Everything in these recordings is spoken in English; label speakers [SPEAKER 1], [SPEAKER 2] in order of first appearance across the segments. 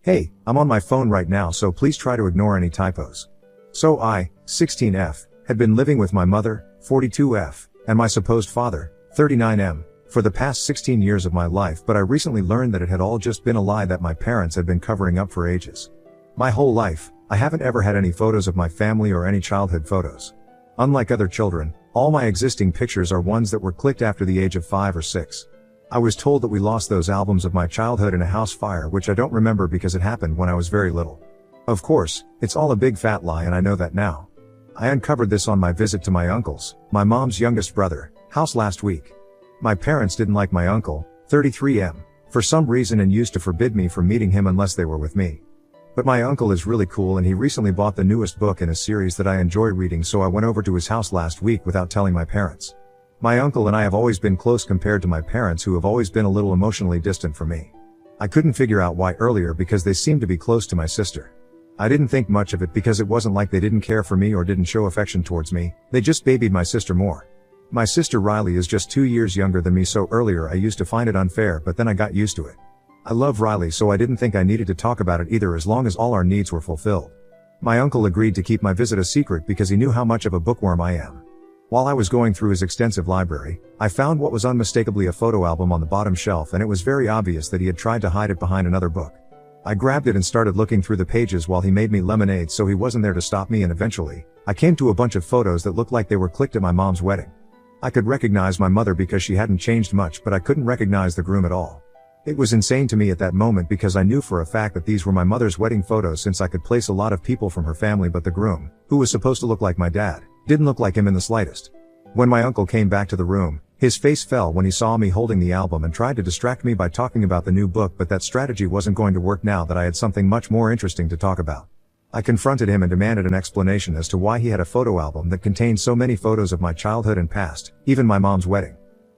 [SPEAKER 1] Hey, I'm on my phone right now, so please try to ignore any typos. So I, 16F, had been living with my mother, 42F, and my supposed father, 39M, for the past 16 years of my life, but I recently learned that it had all just been a lie that my parents had been covering up for ages. My whole life, I haven't ever had any photos of my family or any childhood photos. Unlike other children, all my existing pictures are ones that were clicked after the age of 5 or 6. I was told that we lost those albums of my childhood in a house fire, which I don't remember because it happened when I was very little. Of course, it's all a big fat lie, and I know that now. I uncovered this on my visit to my uncle's, my mom's youngest brother, house last week. My parents didn't like my uncle, 33M, for some reason and used to forbid me from meeting him unless they were with me. But my uncle is really cool, and he recently bought the newest book in a series that I enjoy reading, so I went over to his house last week without telling my parents. My uncle and I have always been close compared to my parents, who have always been a little emotionally distant from me. I couldn't figure out why earlier because they seemed to be close to my sister. I didn't think much of it because it wasn't like they didn't care for me or didn't show affection towards me, they just babied my sister more. My sister Riley is just 2 years younger than me, so earlier I used to find it unfair, but then I got used to it. I love Riley, so I didn't think I needed to talk about it either, as long as all our needs were fulfilled. My uncle agreed to keep my visit a secret because he knew how much of a bookworm I am. While I was going through his extensive library, I found what was unmistakably a photo album on the bottom shelf, and it was very obvious that he had tried to hide it behind another book. I grabbed it and started looking through the pages while he made me lemonade, so he wasn't there to stop me, and eventually, I came to a bunch of photos that looked like they were clicked at my mom's wedding. I could recognize my mother because she hadn't changed much, but I couldn't recognize the groom at all. It was insane to me at that moment because I knew for a fact that these were my mother's wedding photos, since I could place a lot of people from her family, but the groom, who was supposed to look like my dad, didn't look like him in the slightest. When my uncle came back to the room, his face fell when he saw me holding the album and tried to distract me by talking about the new book, but that strategy wasn't going to work now that I had something much more interesting to talk about. I confronted him and demanded an explanation as to why he had a photo album that contained so many photos of my childhood and past, even my mom's wedding.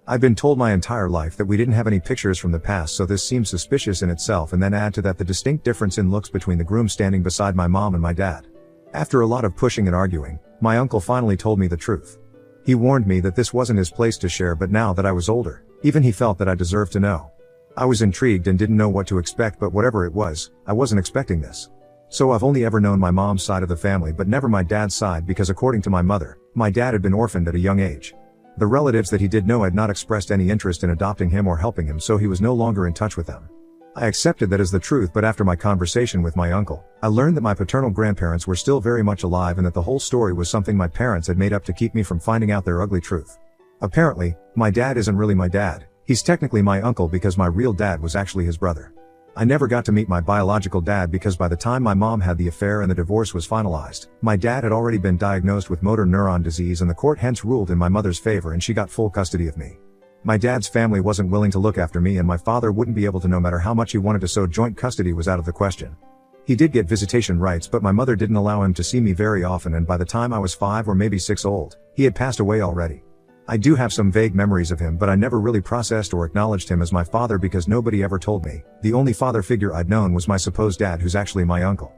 [SPEAKER 1] I've been told my entire life that we didn't have any pictures from the past, so this seems suspicious in itself, and then add to that the distinct difference in looks between the groom standing beside my mom and my dad. After a lot of pushing and arguing, my uncle finally told me the truth. He warned me that this wasn't his place to share, but now that I was older, even he felt that I deserved to know. I was intrigued and didn't know what to expect, but whatever it was, I wasn't expecting this. So I've only ever known my mom's side of the family, but never my dad's side, because according to my mother, my dad had been orphaned at a young age. The relatives that he did know had not expressed any interest in adopting him or helping him, so he was no longer in touch with them. I accepted that as the truth, but after my conversation with my uncle, I learned that my paternal grandparents were still very much alive and that the whole story was something my parents had made up to keep me from finding out their ugly truth. Apparently, my dad isn't really my dad. He's technically my uncle because my real dad was actually his brother. I never got to meet my biological dad because by the time my mom had the affair and the divorce was finalized, my dad had already been diagnosed with motor neuron disease, and the court hence ruled in my mother's favor and she got full custody of me. My dad's family wasn't willing to look after me, and my father wouldn't be able to no matter how much he wanted to, so joint custody was out of the question. He did get visitation rights, but my mother didn't allow him to see me very often, and by the time I was 5 or maybe 6 old, he had passed away already. I do have some vague memories of him, but I never really processed or acknowledged him as my father because nobody ever told me. The only father figure I'd known was my supposed dad, who's actually my uncle.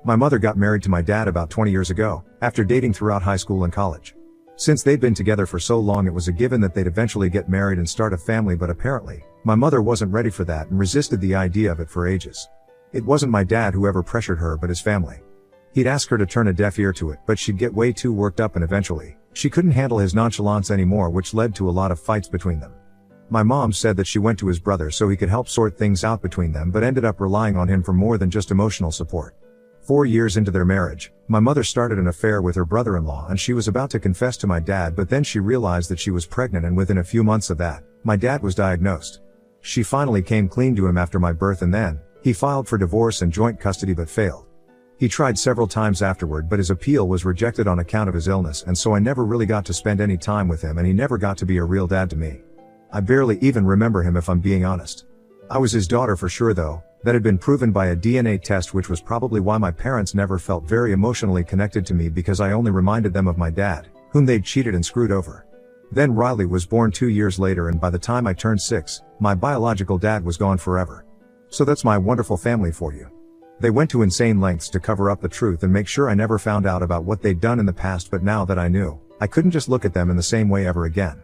[SPEAKER 1] My mother got married to my dad about 20 years ago, after dating throughout high school and college. Since they'd been together for so long, it was a given that they'd eventually get married and start a family, but apparently, my mother wasn't ready for that and resisted the idea of it for ages. It wasn't my dad who ever pressured her, but his family. He'd ask her to turn a deaf ear to it, but she'd get way too worked up, and eventually, she couldn't handle his nonchalance anymore, which led to a lot of fights between them. My mom said that she went to his brother so he could help sort things out between them, but ended up relying on him for more than just emotional support. 4 years into their marriage, my mother started an affair with her brother-in-law, and she was about to confess to my dad, but then she realized that she was pregnant, and within a few months of that, my dad was diagnosed. She finally came clean to him after my birth, and then, he filed for divorce and joint custody but failed. He tried several times afterward, but his appeal was rejected on account of his illness, and so I never really got to spend any time with him, and he never got to be a real dad to me. I barely even remember him, if I'm being honest. I was his daughter for sure though. That had been proven by a DNA test, which was probably why my parents never felt very emotionally connected to me, because I only reminded them of my dad, whom they'd cheated and screwed over. Then Riley was born 2 years later, and by the time I turned 6, my biological dad was gone forever. So that's my wonderful family for you. They went to insane lengths to cover up the truth and make sure I never found out about what they'd done in the past, but now that I knew, I couldn't just look at them in the same way ever again.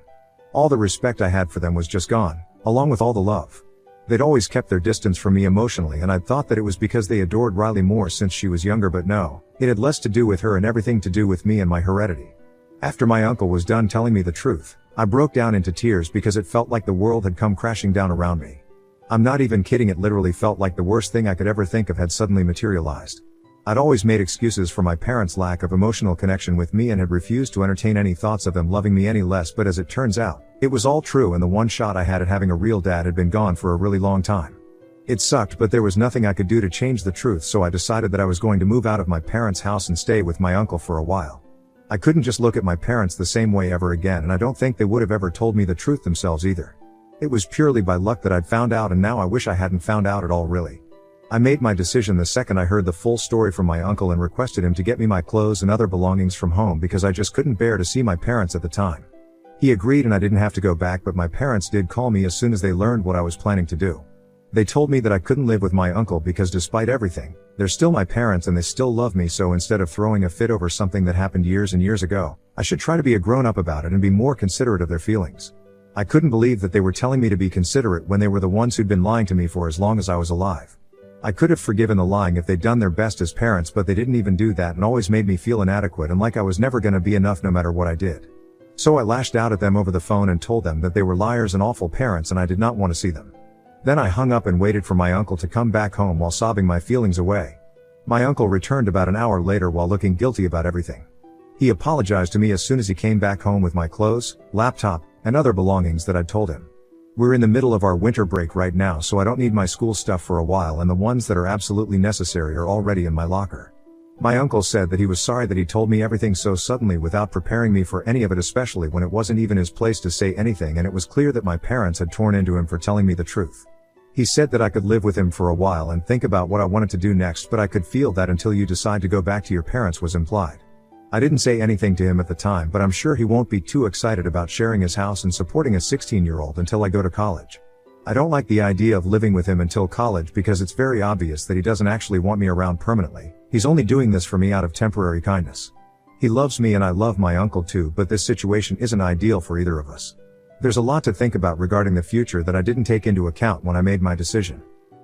[SPEAKER 1] All the respect I had for them was just gone, along with all the love. They'd always kept their distance from me emotionally, and I'd thought that it was because they adored Riley more since she was younger, but no, it had less to do with her and everything to do with me and my heredity. After my uncle was done telling me the truth, I broke down into tears because it felt like the world had come crashing down around me. I'm not even kidding, it literally felt like the worst thing I could ever think of had suddenly materialized. I'd always made excuses for my parents' lack of emotional connection with me and had refused to entertain any thoughts of them loving me any less, but as it turns out, it was all true, and the one shot I had at having a real dad had been gone for a really long time. It sucked, but there was nothing I could do to change the truth, so I decided that I was going to move out of my parents' house and stay with my uncle for a while. I couldn't just look at my parents the same way ever again, and I don't think they would have ever told me the truth themselves either. It was purely by luck that I'd found out, and now I wish I hadn't found out at all, really. I made my decision the second I heard the full story from my uncle and requested him to get me my clothes and other belongings from home because I just couldn't bear to see my parents at the time. He agreed and I didn't have to go back, but my parents did call me as soon as they learned what I was planning to do. They told me that I couldn't live with my uncle because despite everything, they're still my parents and they still love me, so instead of throwing a fit over something that happened years and years ago, I should try to be a grown-up about it and be more considerate of their feelings. I couldn't believe that they were telling me to be considerate when they were the ones who'd been lying to me for as long as I was alive. I could have forgiven the lying if they'd done their best as parents, but they didn't even do that and always made me feel inadequate and like I was never gonna be enough no matter what I did. So I lashed out at them over the phone and told them that they were liars and awful parents and I did not want to see them. Then I hung up and waited for my uncle to come back home while sobbing my feelings away. My uncle returned about an hour later while looking guilty about everything. He apologized to me as soon as he came back home with my clothes, laptop, and other belongings that I'd told him. We're in the middle of our winter break right now, so I don't need my school stuff for a while, and the ones that are absolutely necessary are already in my locker. My uncle said that he was sorry that he told me everything so suddenly without preparing me for any of it, especially when it wasn't even his place to say anything and it was clear that my parents had torn into him for telling me the truth. He said that I could live with him for a while and think about what I wanted to do next, but I could feel that until you decide to go back to your parents was implied. I didn't say anything to him at the time, but I'm sure he won't be too excited about sharing his house and supporting a 16-year-old until I go to college. I don't like the idea of living with him until college because it's very obvious that he doesn't actually want me around permanently. He's only doing this for me out of temporary kindness. He loves me and I love my uncle too, but this situation isn't ideal for either of us. There's a lot to think about regarding the future that I didn't take into account when I made my decision.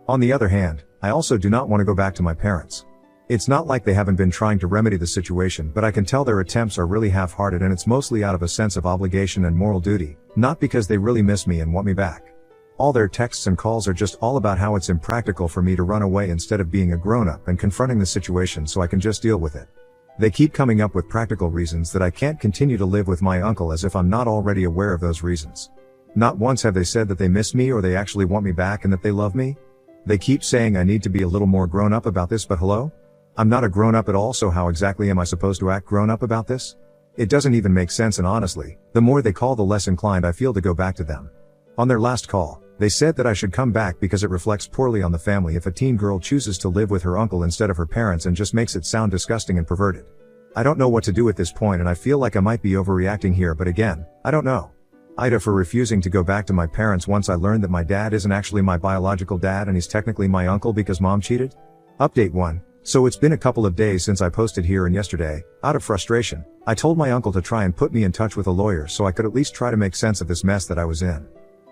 [SPEAKER 1] On the other hand, I also do not want to go back to my parents. It's not like they haven't been trying to remedy the situation, but I can tell their attempts are really half-hearted, and it's mostly out of a sense of obligation and moral duty, not because they really miss me and want me back. All their texts and calls are just all about how it's impractical for me to run away instead of being a grown-up and confronting the situation so I can just deal with it. They keep coming up with practical reasons that I can't continue to live with my uncle, as if I'm not already aware of those reasons. Not once have they said that they miss me or they actually want me back and that they love me. They keep saying I need to be a little more grown up about this, but hello? I'm not a grown up at all, so how exactly am I supposed to act grown up about this? It doesn't even make sense, and honestly, the more they call the less inclined I feel to go back to them. On their last call, they said that I should come back because it reflects poorly on the family if a teen girl chooses to live with her uncle instead of her parents, and just makes it sound disgusting and perverted. I don't know what to do at this point, and I feel like I might be overreacting here, but again, I don't know. Ida for refusing to go back to my parents once I learned that my dad isn't actually my biological dad and he's technically my uncle because mom cheated? Update 1. So it's been a couple of days since I posted here, and yesterday, out of frustration, I told my uncle to try and put me in touch with a lawyer so I could at least try to make sense of this mess that I was in.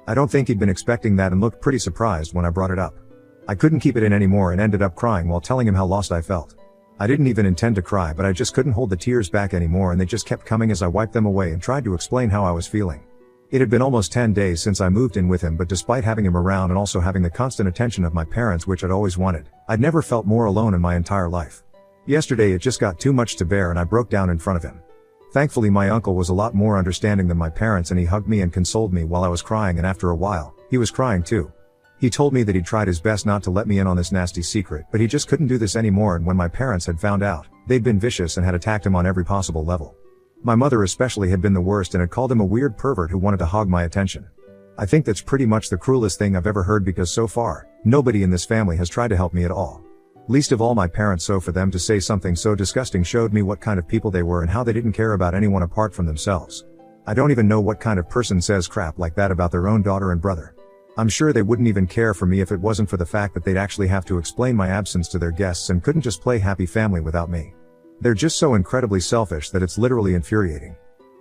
[SPEAKER 1] I don't think he'd been expecting that and looked pretty surprised when I brought it up. I couldn't keep it in anymore and ended up crying while telling him how lost I felt. I didn't even intend to cry, but I just couldn't hold the tears back anymore, and they just kept coming as I wiped them away and tried to explain how I was feeling. It had been almost 10 days since I moved in with him, but despite having him around and also having the constant attention of my parents, which I'd always wanted, I'd never felt more alone in my entire life. Yesterday it just got too much to bear and I broke down in front of him. Thankfully my uncle was a lot more understanding than my parents, and he hugged me and consoled me while I was crying, and after a while, he was crying too. He told me that he'd tried his best not to let me in on this nasty secret, but he just couldn't do this anymore, and when my parents had found out, they'd been vicious and had attacked him on every possible level. My mother especially had been the worst and had called him a weird pervert who wanted to hog my attention. I think that's pretty much the cruelest thing I've ever heard, because so far, nobody in this family has tried to help me at all. Least of all my parents, so for them to say something so disgusting showed me what kind of people they were and how they didn't care about anyone apart from themselves. I don't even know what kind of person says crap like that about their own daughter and brother. I'm sure they wouldn't even care for me if it wasn't for the fact that they'd actually have to explain my absence to their guests and couldn't just play happy family without me. They're just so incredibly selfish that it's literally infuriating.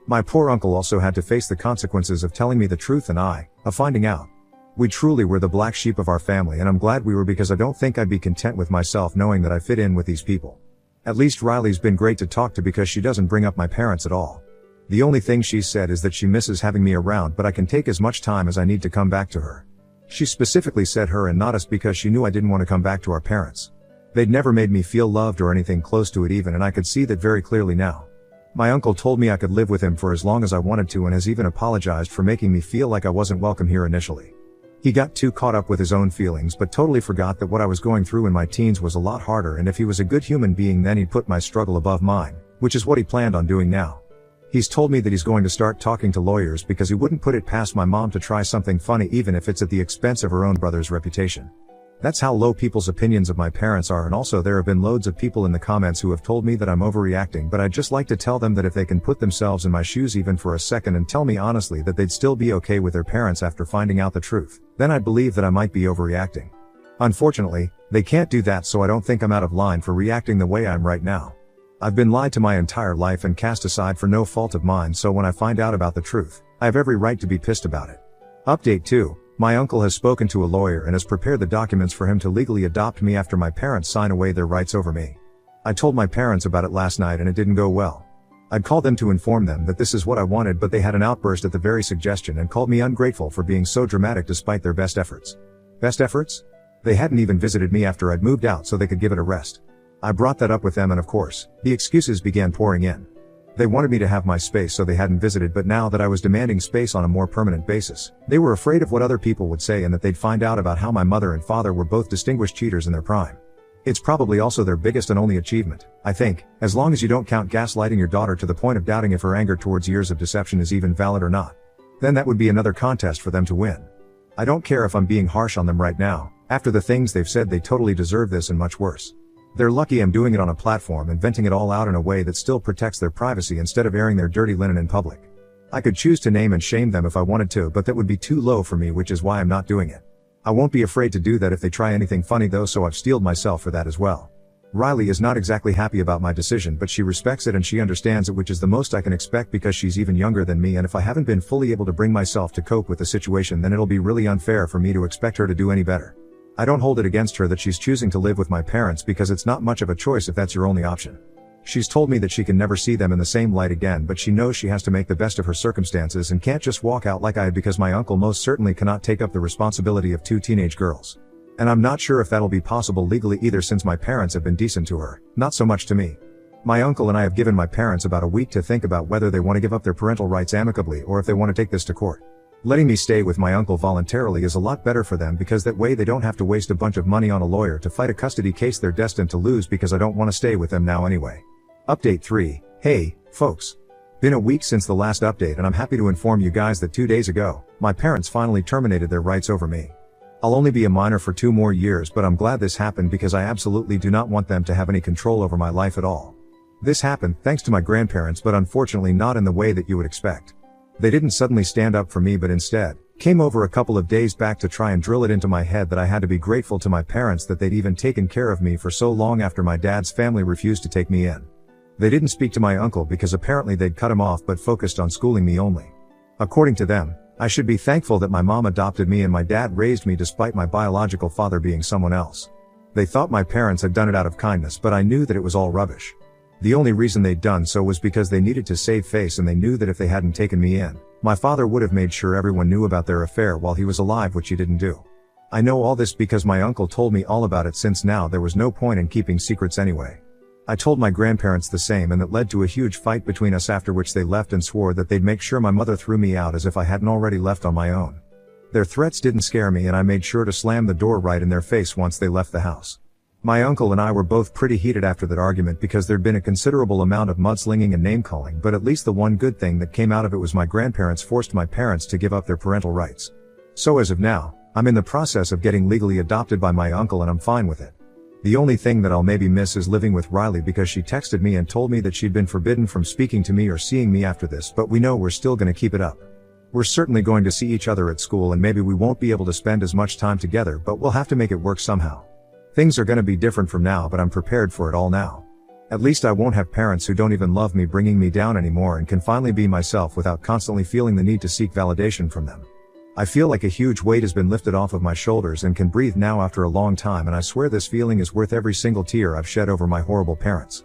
[SPEAKER 1] My poor uncle also had to face the consequences of telling me the truth and of finding out. We truly were the black sheep of our family, and I'm glad we were, because I don't think I'd be content with myself knowing that I fit in with these people. At least Riley's been great to talk to because she doesn't bring up my parents at all. The only thing she said is that she misses having me around, but I can take as much time as I need to come back to her. She specifically said her and not us because she knew I didn't want to come back to our parents. They'd never made me feel loved or anything close to it even, and I could see that very clearly now. My uncle told me I could live with him for as long as I wanted to, and has even apologized for making me feel like I wasn't welcome here initially. He got too caught up with his own feelings but totally forgot that what I was going through in my teens was a lot harder, and if he was a good human being then he'd put my struggle above mine, which is what he planned on doing now. He's told me that he's going to start talking to lawyers because he wouldn't put it past my mom to try something funny even if it's at the expense of her own brother's reputation. That's how low people's opinions of my parents are, and also there have been loads of people in the comments who have told me that I'm overreacting, but I'd just like to tell them that if they can put themselves in my shoes even for a second and tell me honestly that they'd still be okay with their parents after finding out the truth, then I'd believe that I might be overreacting. Unfortunately, they can't do that, so I don't think I'm out of line for reacting the way I'm right now. I've been lied to my entire life and cast aside for no fault of mine, so when I find out about the truth, I have every right to be pissed about it. Update 2. My uncle has spoken to a lawyer and has prepared the documents for him to legally adopt me after my parents sign away their rights over me. I told my parents about it last night and it didn't go well. I'd called them to inform them that this is what I wanted, but they had an outburst at the very suggestion and called me ungrateful for being so dramatic despite their best efforts. Best efforts? They hadn't even visited me after I'd moved out so they could give it a rest. I brought that up with them and of course, the excuses began pouring in. They wanted me to have my space so they hadn't visited, but now that I was demanding space on a more permanent basis, they were afraid of what other people would say and that they'd find out about how my mother and father were both distinguished cheaters in their prime. It's probably also their biggest and only achievement, I think, as long as you don't count gaslighting your daughter to the point of doubting if her anger towards years of deception is even valid or not. Then that would be another contest for them to win. I don't care if I'm being harsh on them right now. After the things they've said, they totally deserve this and much worse. They're lucky I'm doing it on a platform and venting it all out in a way that still protects their privacy instead of airing their dirty linen in public. I could choose to name and shame them if I wanted to, but that would be too low for me, which is why I'm not doing it. I won't be afraid to do that if they try anything funny though, so I've steeled myself for that as well. Riley is not exactly happy about my decision, but she respects it and she understands it, which is the most I can expect because she's even younger than me, and if I haven't been fully able to bring myself to cope with the situation, then it'll be really unfair for me to expect her to do any better. I don't hold it against her that she's choosing to live with my parents because it's not much of a choice if that's your only option. She's told me that she can never see them in the same light again, but she knows she has to make the best of her circumstances and can't just walk out like I had, because my uncle most certainly cannot take up the responsibility of 2 teenage girls. And I'm not sure if that'll be possible legally either, since my parents have been decent to her, not so much to me. My uncle and I have given my parents about a week to think about whether they want to give up their parental rights amicably or if they want to take this to court. Letting me stay with my uncle voluntarily is a lot better for them, because that way they don't have to waste a bunch of money on a lawyer to fight a custody case they're destined to lose, because I don't want to stay with them now anyway. Update 3. Hey, folks. Been a week since the last update and I'm happy to inform you guys that 2 days ago, my parents finally terminated their rights over me. I'll only be a minor for 2 more years, but I'm glad this happened because I absolutely do not want them to have any control over my life at all. This happened thanks to my grandparents, but unfortunately not in the way that you would expect. They didn't suddenly stand up for me, but instead came over a couple of days back to try and drill it into my head that I had to be grateful to my parents that they'd even taken care of me for so long after my dad's family refused to take me in. They didn't speak to my uncle because apparently they'd cut him off, but focused on schooling me only. According to them, I should be thankful that my mom adopted me and my dad raised me despite my biological father being someone else. They thought my parents had done it out of kindness, but I knew that it was all rubbish. The only reason they'd done so was because they needed to save face, and they knew that if they hadn't taken me in, my father would have made sure everyone knew about their affair while he was alive, which he didn't do. I know all this because my uncle told me all about it, since now there was no point in keeping secrets anyway. I told my grandparents the same, and that led to a huge fight between us, after which they left and swore that they'd make sure my mother threw me out as if I hadn't already left on my own. Their threats didn't scare me, and I made sure to slam the door right in their face once they left the house. My uncle and I were both pretty heated after that argument because there'd been a considerable amount of mudslinging and name-calling, but at least the one good thing that came out of it was my grandparents forced my parents to give up their parental rights. So as of now, I'm in the process of getting legally adopted by my uncle and I'm fine with it. The only thing that I'll maybe miss is living with Riley, because she texted me and told me that she'd been forbidden from speaking to me or seeing me after this, but we know we're still gonna keep it up. We're certainly going to see each other at school, and maybe we won't be able to spend as much time together, but we'll have to make it work somehow. Things are gonna be different from now, but I'm prepared for it all now. At least I won't have parents who don't even love me bringing me down anymore, and can finally be myself without constantly feeling the need to seek validation from them. I feel like a huge weight has been lifted off of my shoulders and can breathe now after a long time, and I swear this feeling is worth every single tear I've shed over my horrible parents.